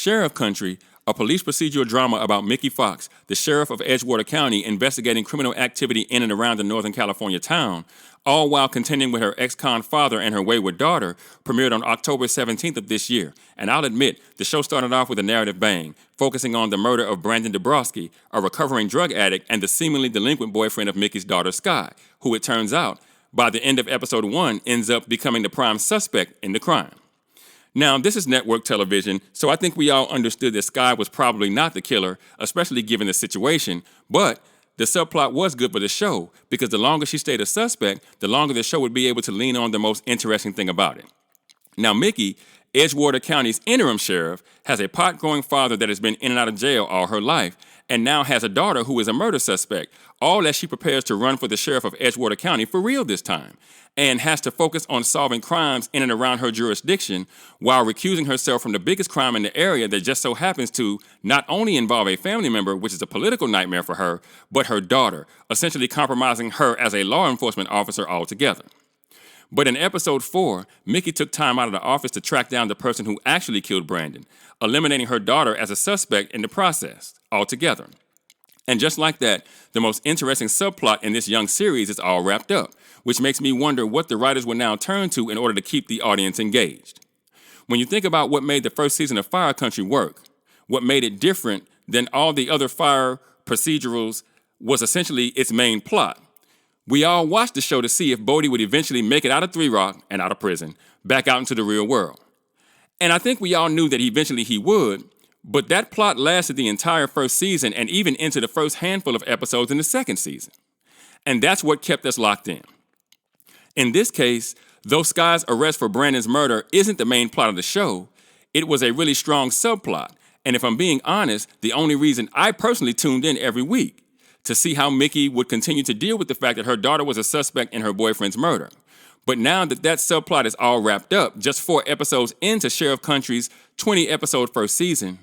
Sheriff Country, a police procedural drama about Mickey Fox, the sheriff of Edgewater County, investigating criminal activity in and around the Northern California town, all while contending with her ex-con father and her wayward daughter, premiered on October 17th of this year. And I'll admit, the show started off with a narrative bang, focusing on the murder of Brandon Dabrowski, a recovering drug addict and the seemingly delinquent boyfriend of Mickey's daughter, Sky, who it turns out, by the end of episode 1, ends up becoming the prime suspect in the crime. Now, this is network television, so I think we all understood that Sky was probably not the killer, especially given the situation, but the subplot was good for the show, because the longer she stayed a suspect, the longer the show would be able to lean on the most interesting thing about it. Now, Mickey, Edgewater County's interim sheriff, has a pot-growing father that has been in and out of jail all her life, and now has a daughter who is a murder suspect, all as she prepares to run for the sheriff of Edgewater County for real this time, and has to focus on solving crimes in and around her jurisdiction while recusing herself from the biggest crime in the area that just so happens to not only involve a family member, which is a political nightmare for her, but her daughter, essentially compromising her as a law enforcement officer altogether. But in episode 4, Mickey took time out of the office to track down the person who actually killed Brandon, eliminating her daughter as a suspect in the process altogether. And just like that, the most interesting subplot in this young series is all wrapped up, which makes me wonder what the writers will now turn to in order to keep the audience engaged. When you think about what made the first season of Fire Country work, what made it different than all the other Fire procedurals was essentially its main plot. We all watched the show to see if Bodie would eventually make it out of Three Rock and out of prison, back out into the real world. And I think we all knew that eventually he would, but that plot lasted the entire first season and even into the first handful of episodes in the second season. And that's what kept us locked in. In this case, though Sky's arrest for Brandon's murder isn't the main plot of the show, it was a really strong subplot. And if I'm being honest, the only reason I personally tuned in every week to see how Mickey would continue to deal with the fact that her daughter was a suspect in her boyfriend's murder. But now that that subplot is all wrapped up, just 4 episodes into Sheriff Country's 20-episode first season,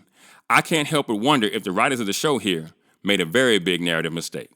I can't help but wonder if the writers of the show here made a very big narrative mistake.